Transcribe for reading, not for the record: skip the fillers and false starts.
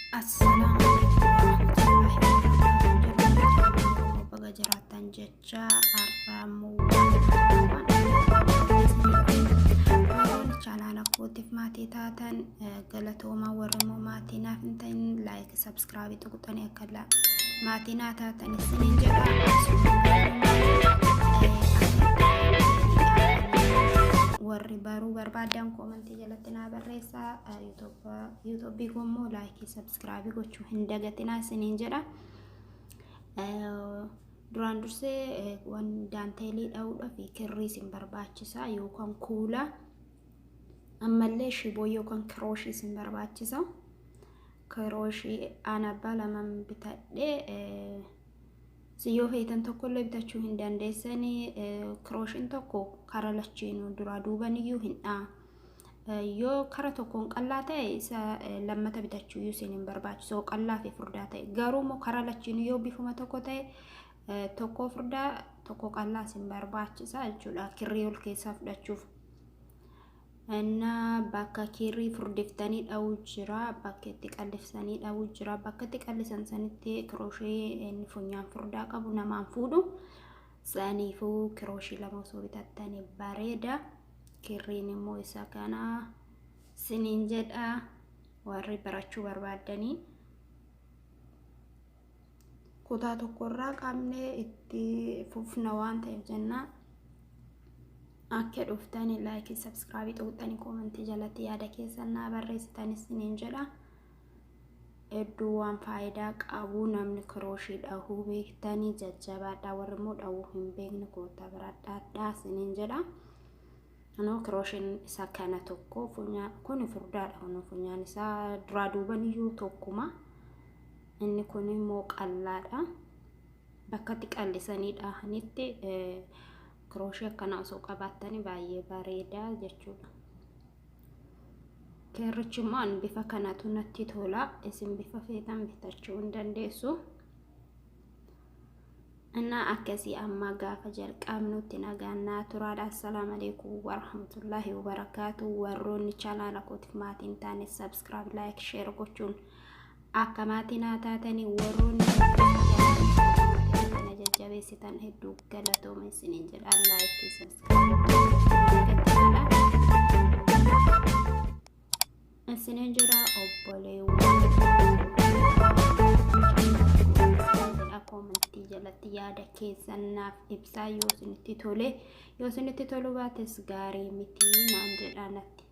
Assalamualaikum warahmatullahi wabarakatuh. Baga jiraatan jecha aramu channel akkuutiif maatii taatan galatooma warramoo maatii naaf hin ta'in like subscribe tuqxanii akka maatii naa taatan isiniin jedha. warri baruu barbaadan komentii jalatti naa barreessaa. YouTube gommoo like subscribe gochuu hin dagatinaa isiniin jedha. duraan dursee wan daanteelii dha'uudhaaf kirrii isin barbaachisa yookaan kuula ammallee shiboo yookaan kirooshii isin barbaachisa. kirooshii ana balaman bitadhee siyo feetan tokko illee bitachuu hin dandeessanii. kirooshiin tokko kara lachiinuu dura duubaniyyuu hin dhaa. yoo kara tokkoon qallaa ta'e isa lammata bitachuu isin hin barbaachisu qallaa fi furdaa ta'e. garuu moo kara lachiinuu yoo bifuma tokko ta'e tokko furdaa tokko qallaa isin barbaachisa jechuudha kirrii ol keessaa fudhachuuf. Enna bakka kirrii furdiftanii dha'uu jira, bakka itti qallisanii dha'uu jira. bakka itti qallisan sanitti kirooshii funyaan furdaa qabu namaan fuudhu. saniifuu kirooshii lama osoo bitattanii bareeda. kirriin immoo isa kana siniin jedha warri barachuu barbaadanii. kutaa tokkorraa qabnee itti fufna waan ta'eef jenna. akka dhuftanii like subscribe tuqxanii komentii jalatti yaada keessan naa barreessitan isiniin jedha. hedduu waan faayidaa qabu namni kirooshii dhahuu beektanii jajjabaadhaa. warri immoo dhahuu hin beekne koottaa baradhaadhaa isiniin jedha. anoo kirooshiin isa kana tokko funyaan kun furdaadha. funyaan isaa dura duubaniyyuu tokkuma. inni kun immoo qallaadha. bakka itti qallisanii dhahanitti kirooshii akkana osoo qabattanii baay'ee bareeda jechuudha. kirrichi immoo bifa kanatu natti tola. isin bifa feetan bitachuu hin dandeessu. Ana akkasii amma gaafa jalqabnutti nagaannaa turaadha. Assalaamu alaykum warahmatullahi wabarakatuh. warroonni channel kootiif maatiin taane subscribe like share gochuun akka maatiin haa taatanii warroonni jajjabeessitan hedduu galatooma isiniin jedha. like subscribe isiniin jedha. komentii jalatti yaada keessan naaf ibsaa. yoo isinitti tolu baates gaarii miti naan jedha natti.